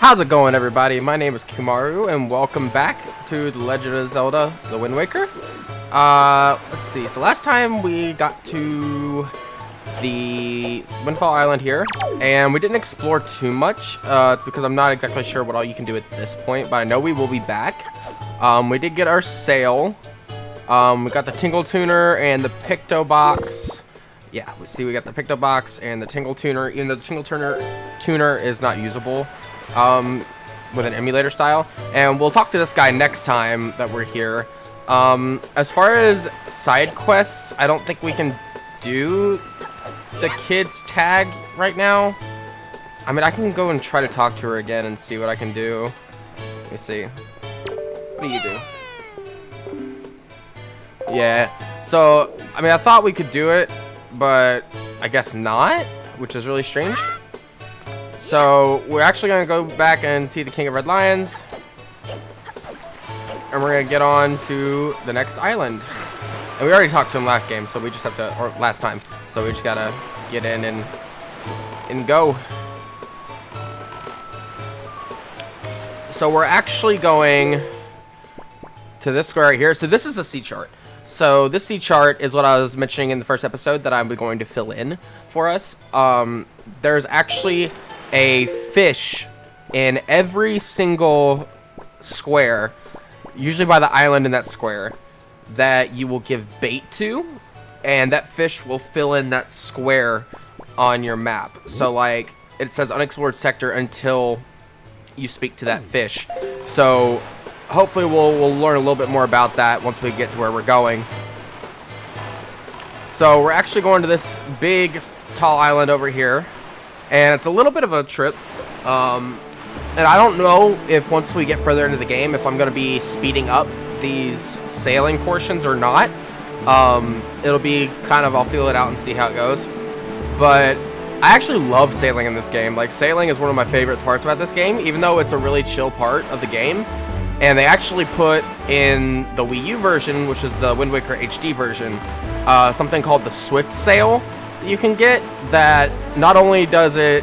How's it going, everybody? My name is Kumaru, and welcome back to The Legend of Zelda, the Wind Waker. Let's see. So last time we got to the Windfall Island here, and we didn't explore too much. It's because I'm not exactly sure what all you can do at this point, but I know we will be back. We did get our sail. We got the Tingle Tuner and the Picto Box. Yeah, we got the Picto Box and the Tingle Tuner, even though the Tingle Tuner is not usable with an emulator style. And we'll talk to this guy next time that we're here. As far as side quests, I don't think we can do the kid's tag right now. I mean, I can go and try to talk to her again and see what I can do. Let me see. What do you do? Yeah, so, I mean, I thought we could do it, but I guess not, which is really strange. So, we're actually going to go back and see the King of Red Lions, and we're going to get on to the next island. And we already talked to him last game, so we just have to, or last time, so we just got to get in and go. So, we're actually going to this square right here. So, this is the sea chart. So this sea chart is what I was mentioning in the first episode that I'm going to fill in for us. There's actually a fish in every single square, usually by the island in that square, that you will give bait to, and that fish will fill in that square on your map. So like it says unexplored sector until you speak to that fish. So hopefully we'll learn a little bit more about that once we get to where we're going. So we're actually going to this big, tall island over here, and it's a little bit of a trip. And I don't know if once we get further into the game, if I'm going to be speeding up these sailing portions or not. It'll be kind of, I'll feel it out and see how it goes. But I actually love sailing in this game. Like, sailing is one of my favorite parts about this game, even though it's a really chill part of the game. And they actually put in the Wii U version, which is the Wind Waker HD version, something called the Swift Sail that you can get. That not only does it,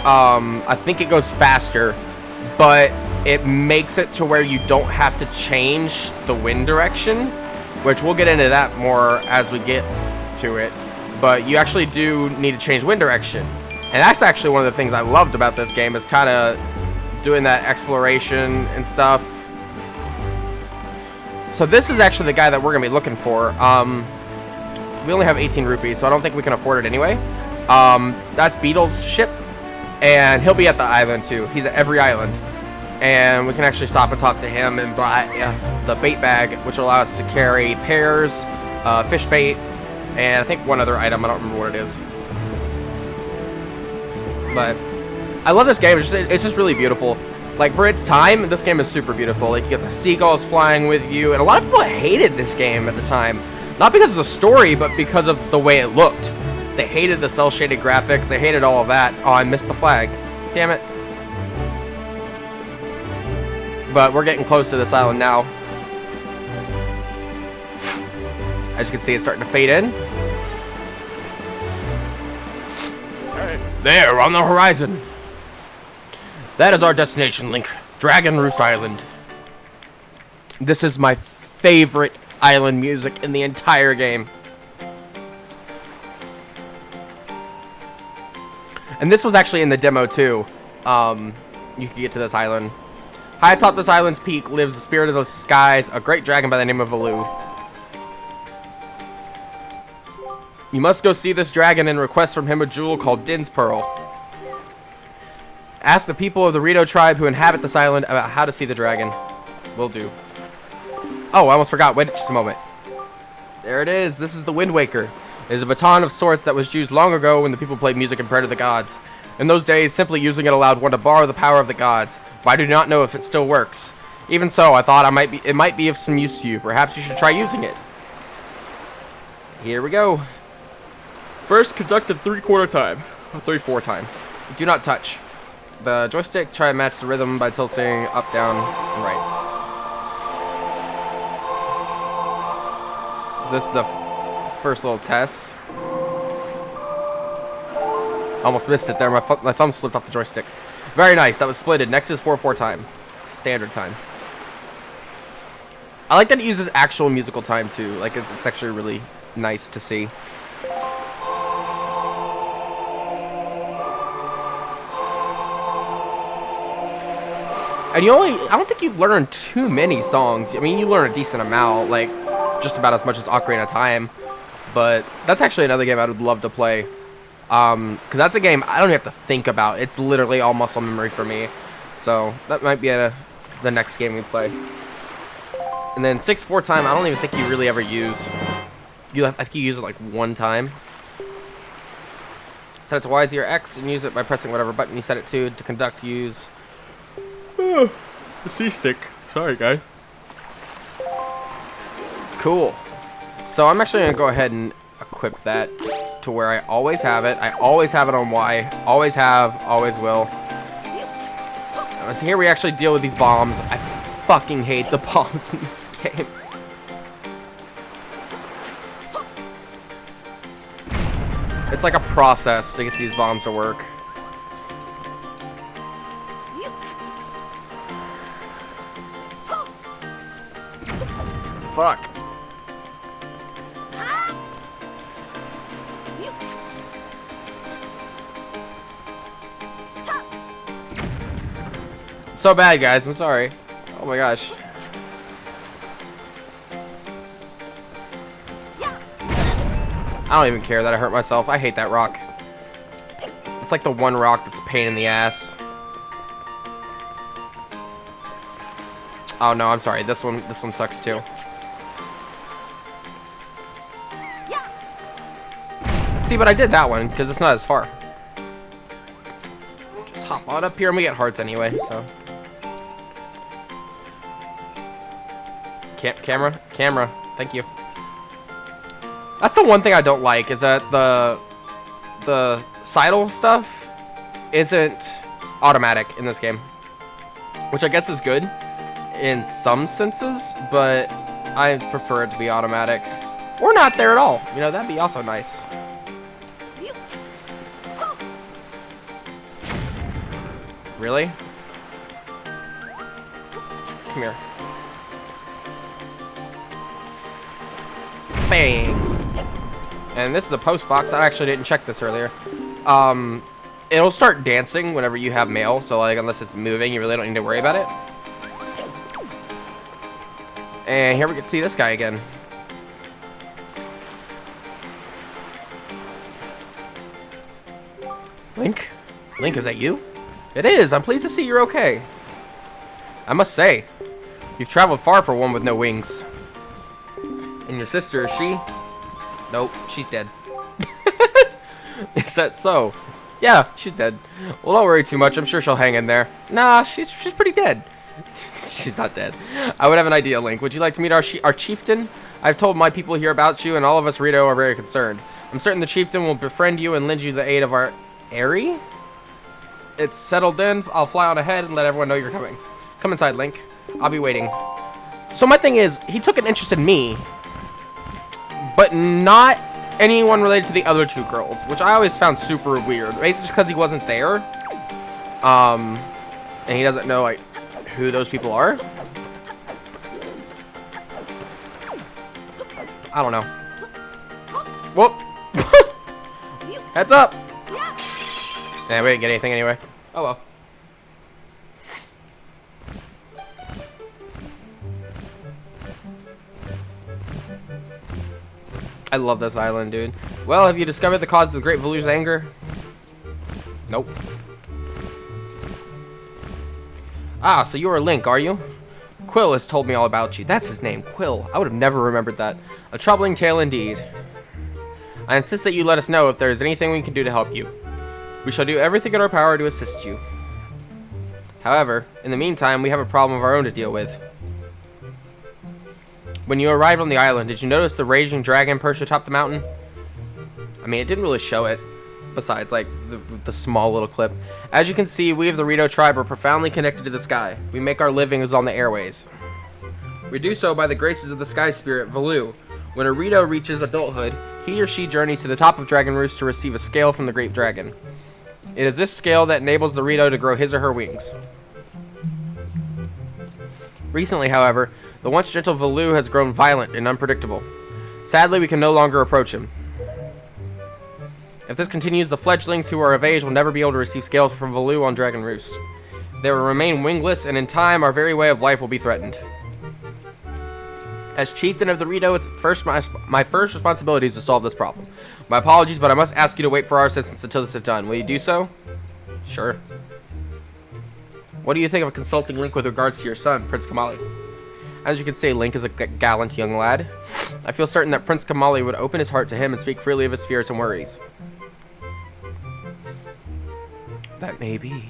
I think it goes faster, but it makes it to where you don't have to change the wind direction, which we'll get into that more as we get to it. But you actually do need to change wind direction. And that's actually one of the things I loved about this game, is kind of doing that exploration and stuff. So this is actually the guy that we're going to be looking for. We only have 18 rupees, so I don't think we can afford it anyway. That's Beetle's ship, and he'll be at the island too. He's at every island. And we can actually stop and talk to him and buy the bait bag, which will allow us to carry pears, fish bait, and I think one other item. I don't remember what it is. But I love this game. It's just really beautiful. Like, for its time, this game is super beautiful. Like, you get the seagulls flying with you, and a lot of people hated this game at the time. Not because of the story, but because of the way it looked. They hated the cel-shaded graphics. They hated all of that. Oh, I missed the flag. Damn it. But we're getting close to this island now. As you can see, it's starting to fade in. Alright. There, on the horizon. That is our destination, Link. Dragon Roost Island. This is my favorite island music in the entire game. And this was actually in the demo, too. You can get to this island. High atop this island's peak lives the spirit of the skies, a great dragon by the name of Valu. You must go see this dragon and request from him a jewel called Din's Pearl. Ask the people of the Rito tribe who inhabit this island about how to see the dragon. Will do. Oh, I almost forgot. Wait just a moment. There it is. This is the Wind Waker. It is a baton of sorts that was used long ago when the people played music and prayed to the gods. In those days, simply using it allowed one to borrow the power of the gods. But I do not know if it still works. Even so, I thought it might be of some use to you. Perhaps you should try using it. Here we go. First, conducted 3/4 time. Or 3/4 time. Do not touch. The joystick, try to match the rhythm by tilting up, down, and right. So this is the first little test. Almost missed it there. My thumb slipped off the joystick. Very nice. That was splitted. Next is 4/4 time. Standard time. I like that it uses actual musical time too. Like it's actually really nice to see. And I don't think you learn too many songs. I mean, you learn a decent amount, like just about as much as Ocarina of Time. But that's actually another game I would love to play. Because that's a game I don't have to think about. It's literally all muscle memory for me. So that might be the next game we play. And then 6/4 time, I don't even think you really ever use. I think you use it like one time. Set it to Y, Z, or X, and use it by pressing whatever button you set it to conduct, use. The C stick. Sorry, guy. Cool. So I'm actually going to go ahead and equip that to where I always have it. I always have it on Y. Always have, always will. And here we actually deal with these bombs. I fucking hate the bombs in this game. It's like a process to get these bombs to work. Fuck. So bad, guys. I'm sorry. Oh my gosh. I don't even care that I hurt myself. I hate that rock. It's like the one rock that's a pain in the ass. Oh no, I'm sorry. This one sucks too. See, but I did that one because it's not as far. Just hop on up here and we get hearts anyway, so. Camera. Thank you. That's the one thing I don't like, is that the sidle stuff isn't automatic in this game, which I guess is good in some senses, but I prefer it to be automatic or not there at all. You know, that'd be also nice. Really? Come here. Bang. And this is a post box. I actually didn't check this earlier. It'll start dancing whenever you have mail. So like, unless it's moving, you really don't need to worry about it. And here we can see this guy again. Link? Link, is that you? It is. I'm pleased to see you're okay. I must say, you've traveled far for one with no wings. And your sister, is she? Nope, she's dead. Is that so? Yeah, she's dead. Well, don't worry too much. I'm sure she'll hang in there. Nah, she's pretty dead. She's not dead. I would have an idea, Link. Would you like to meet our chieftain? I've told my people here about you, and all of us Rito are very concerned. I'm certain the chieftain will befriend you and lend you the aid of our Airy. It's settled in. I'll fly on ahead and let everyone know you're coming. Come inside, Link. I'll be waiting. So my thing is, he took an interest in me, but not anyone related to the other two girls, which I always found super weird. Basically just because he wasn't there. And he doesn't know, like, who those people are. I don't know. Whoop. Heads up. Yeah, we didn't get anything anyway. Oh well. I love this island, dude. Well, have you discovered the cause of the Great Valu's anger? Nope. Ah, so you're Link, are you? Quill has told me all about you. That's his name, Quill. I would have never remembered that. A troubling tale indeed. I insist that you let us know if there is anything we can do to help you. We shall do everything in our power to assist you. However, in the meantime, we have a problem of our own to deal with. When you arrived on the island, did you notice the raging dragon perched atop the mountain? I mean, it didn't really show it, besides, like, the small little clip. As you can see, we of the Rito tribe are profoundly connected to the sky. We make our livings on the airways. We do so by the graces of the sky spirit, Valu. When a Rito reaches adulthood, he or she journeys to the top of Dragon Roost to receive a scale from the Great Dragon. It is this scale that enables the Rito to grow his or her wings. Recently, however, the once gentle Valoo has grown violent and unpredictable. Sadly, we can no longer approach him. If this continues, the fledglings who are of age will never be able to receive scales from Valoo on Dragon Roost. They will remain wingless, and in time, our very way of life will be threatened. As chieftain of the Rito, it's my first responsibility is to solve this problem. My apologies, but I must ask you to wait for our assistance until this is done. Will you do so? Sure. What do you think of consulting Link with regards to your son, Prince Kamali? As you can see, Link is a gallant young lad. I feel certain that Prince Kamali would open his heart to him and speak freely of his fears and worries. That may be.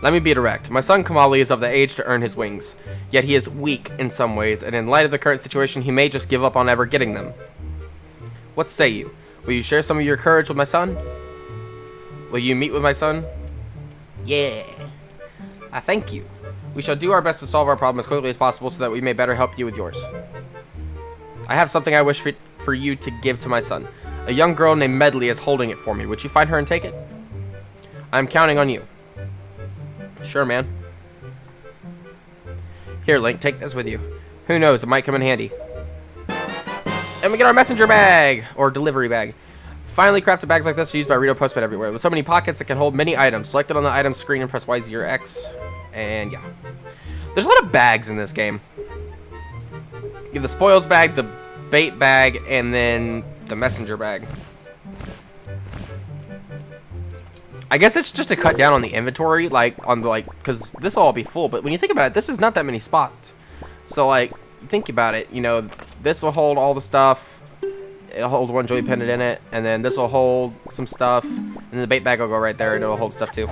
Let me be direct. My son Kamali is of the age to earn his wings, yet he is weak in some ways, and in light of the current situation, he may just give up on ever getting them. What say you? Will you share some of your courage with my son? Will you meet with my son? Yeah. I thank you. We shall do our best to solve our problem as quickly as possible so that we may better help you with yours. I have something I wish for you to give to my son. A young girl named Medley is holding it for me. Would you find her and take it? I'm counting on you. Sure, man. Here, Link, take this with you. Who knows, it might come in handy. And we get our messenger bag, or delivery bag. Finally crafted bags like this are used by Rito postmen everywhere. With so many pockets, it can hold many items. Select it on the item screen and press YZ or X. And yeah. There's a lot of bags in this game. You have the spoils bag, the bait bag, and then the messenger bag. I guess it's just to cut down on the inventory, because this will all be full. But when you think about it, this is not that many spots. So, think about it. You know, this will hold all the stuff. It'll hold one joy pendant in it, and then this will hold some stuff, and then the bait bag will go right there, and it'll hold stuff too.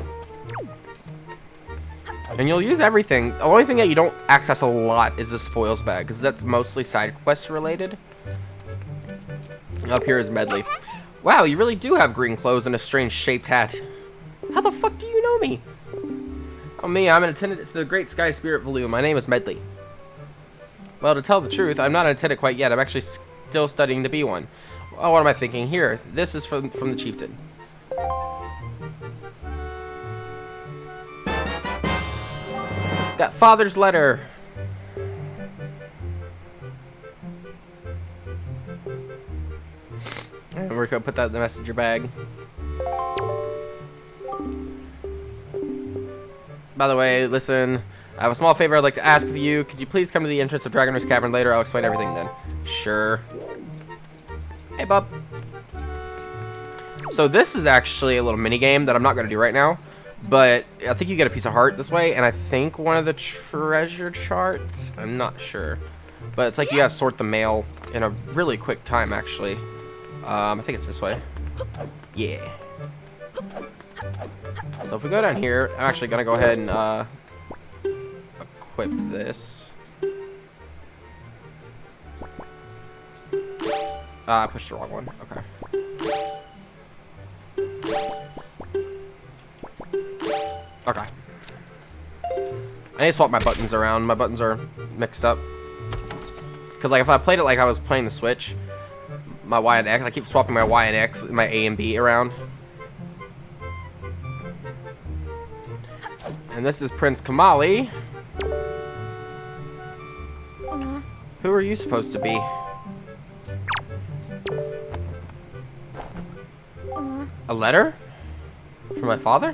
And you'll use everything. The only thing that you don't access a lot is the spoils bag, because that's mostly side quest related. Up here is Medley. Wow, you really do have green clothes and a strange shaped hat. How the fuck do you know me? Oh, me, I'm an attendant to the Great Sky Spirit Valoo. My name is Medley. Well, to tell the truth, I'm not an attendant quite yet. I'm actually still studying to be one. Oh, what am I thinking here? This is from the chieftain. Got father's letter. And we're gonna put that in the messenger bag. By the way, listen, I have a small favor I'd like to ask of you. Could you please come to the entrance of Dragon Roost Cavern later? I'll explain everything then. Sure. Hey, bub. So this is actually a little mini game that I'm not going to do right now, but I think you get a piece of heart this way, and I think one of the treasure charts. I'm not sure, but it's like you gotta sort the mail in a really quick time, actually. I think it's this way. Yeah. So if we go down here, I'm actually gonna go ahead and equip this. I pushed the wrong one. Okay. I need to swap my buttons around. My buttons are mixed up. Because if I played it like I was playing the Switch, my Y and X, I keep swapping my Y and X, my A and B around. And this is Prince Kamali. Who are you supposed to be? A letter? From my father?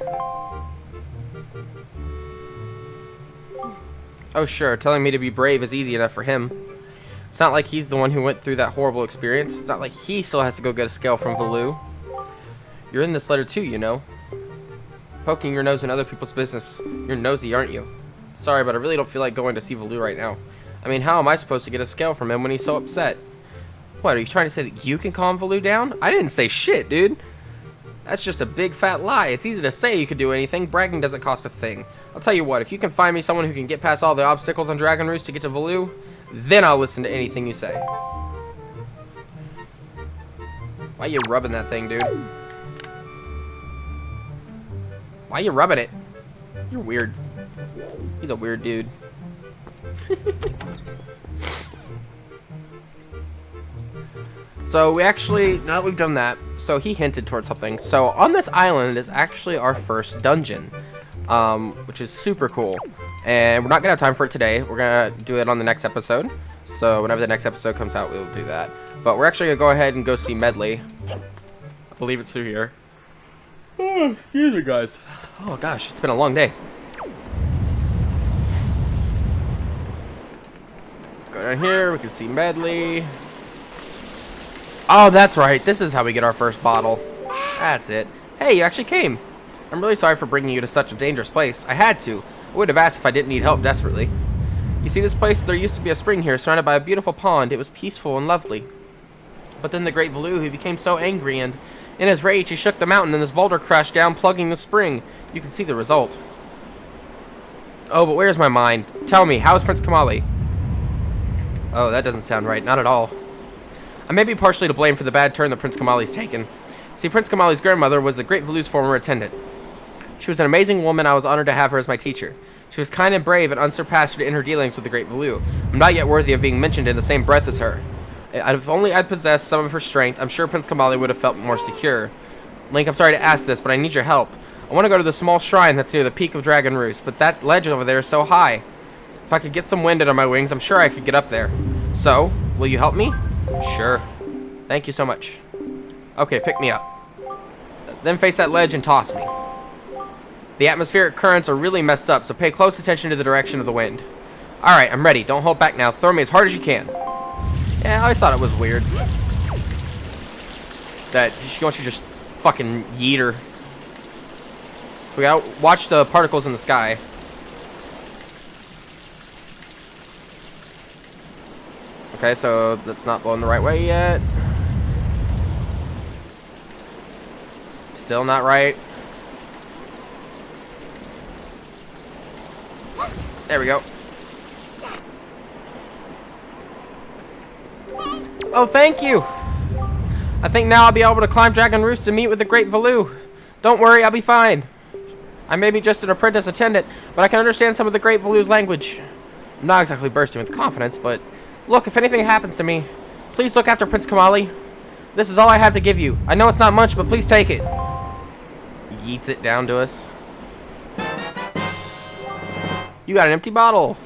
Oh sure, telling me to be brave is easy enough for him. It's not like he's the one who went through that horrible experience. It's not like he still has to go get a scale from Valoo. You're in this letter too, you know. Poking your nose in other people's business. You're nosy, aren't you? Sorry, but I really don't feel like going to see Valoo right now. I mean, how am I supposed to get a scale from him when he's so upset? What, are you trying to say that you can calm Valoo down? I didn't say shit, dude. That's just a big fat lie. It's easy to say you could do anything. Bragging doesn't cost a thing. I'll tell you what, if you can find me someone who can get past all the obstacles on Dragon Roost to get to Valoo, then I'll listen to anything you say. Why you rubbing that thing, dude? Why you rubbing it? You're weird. He's a weird dude. So we actually, now that we've done that, so he hinted towards something. So on this island is actually our first dungeon, which is super cool. And we're not gonna have time for it today. We're gonna do it on the next episode. So whenever the next episode comes out, we'll do that. But we're actually gonna go ahead and go see Medley. I believe it's through here. Oh, excuse me, guys. Oh gosh, it's been a long day. Go down here, we can see Medley. Oh, that's right. This is how we get our first bottle. That's it. Hey, you actually came. I'm really sorry for bringing you to such a dangerous place. I had to. I would have asked if I didn't need help desperately. You see this place? There used to be a spring here surrounded by a beautiful pond. It was peaceful and lovely. But then the great Valoo, he became so angry and in his rage he shook the mountain and this boulder crashed down, plugging the spring. You can see the result. Oh, but where's my mind? Tell me, how is Prince Kamali? Oh, that doesn't sound right. Not at all. I may be partially to blame for the bad turn that Prince Kamali's taken. See, Prince Kamali's grandmother was the great Valoo's former attendant. She was an amazing woman. I was honored to have her as my teacher. She was kind and brave and unsurpassed in her dealings with the great Valoo. I'm not yet worthy of being mentioned in the same breath as her. If only I'd possessed some of her strength, I'm sure Prince Kamali would have felt more secure. Link, I'm sorry to ask this, but I need your help. I want to go to the small shrine that's near the peak of Dragon Roost, but that ledge over there is so high. If I could get some wind under my wings, I'm sure I could get up there. So, will you help me? Sure. Thank you so much. Okay, pick me up. Then face that ledge and toss me. The atmospheric currents are really messed up, so pay close attention to the direction of the wind. Alright, I'm ready. Don't hold back now. Throw me as hard as you can. Yeah, I always thought it was weird that she wants you to just fucking yeet her. So we gotta watch the particles in the sky. Okay, so that's not blowing the right way yet. Still not right. There we go. Oh, thank you. I think now I'll be able to climb Dragon Roost and meet with the great Valoo. Don't worry, I'll be fine. I may be just an apprentice attendant, but I can understand some of the great Valoo's language. I'm not exactly bursting with confidence, but look, if anything happens to me, please look after Prince Kamali. This is all I have to give you. I know it's not much, but please take it. Yeets it down to us. You got an empty bottle.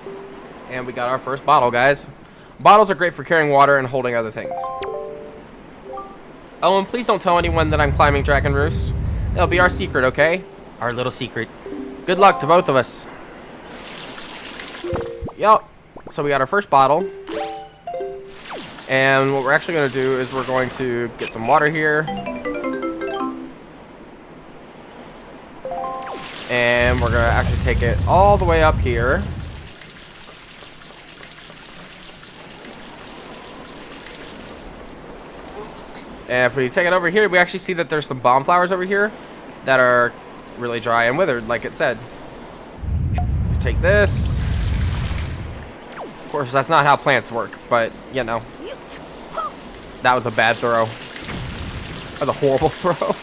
And we got our first bottle, guys. Bottles are great for carrying water and holding other things. Oh, and please don't tell anyone that I'm climbing Dragon Roost. It'll be our secret, okay? Our little secret. Good luck to both of us. Yup. So we got our first bottle. And what we're actually going to do is we're going to get some water here. And we're going to actually take it all the way up here. And if we take it over here, we actually see that there's some bomb flowers over here that are really dry and withered, like it said. Take this. Of course, that's not how plants work, but, you know. That was a bad throw. That was a horrible throw.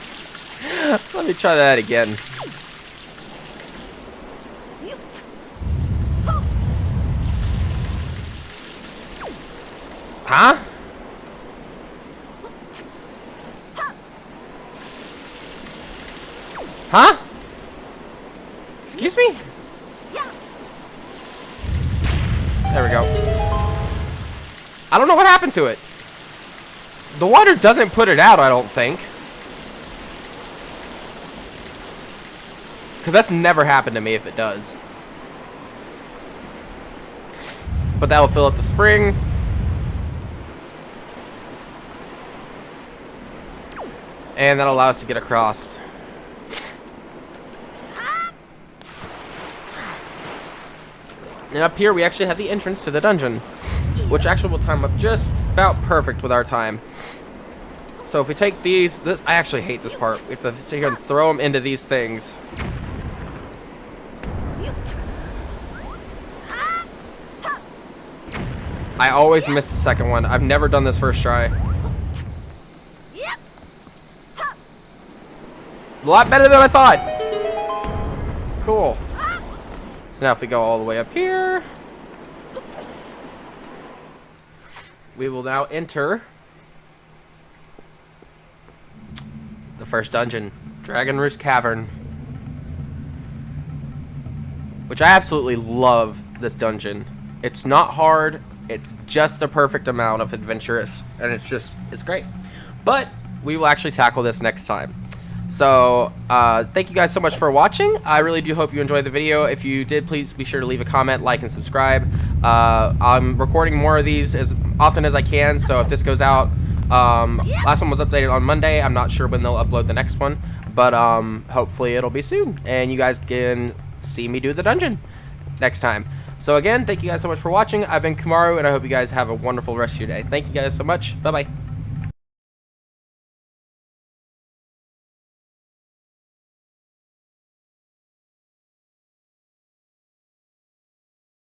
Let me try that again. Huh? Huh? Excuse me? There we go. I don't know what happened to it. The water doesn't put it out, I don't think. Because that's never happened to me if it does. But that will fill up the spring. And that'll allow us to get across. And up here we actually have the entrance to the dungeon, which actually will time up just about perfect with our time. So if we take these, I actually hate this part. We have to sit here and throw them into these things. I always miss the second one. I've never done this first try. A lot better than I thought. Cool. So now if we go all the way up here, we will now enter the first dungeon, Dragon Roost Cavern. Which I absolutely love this dungeon. It's not hard. It's just the perfect amount of adventurous, and it's great. But we will actually tackle this next time. So, thank you guys so much for watching. I really do hope you enjoyed the video. If you did, please be sure to leave a comment, like, and subscribe. I'm recording more of these as often as I can, so if this goes out, last one was updated on Monday. I'm not sure when they'll upload the next one, but hopefully it'll be soon, and you guys can see me do the dungeon next time. So again, thank you guys so much for watching. I've been Kamaru, and I hope you guys have a wonderful rest of your day. Thank you guys so much. Bye-bye.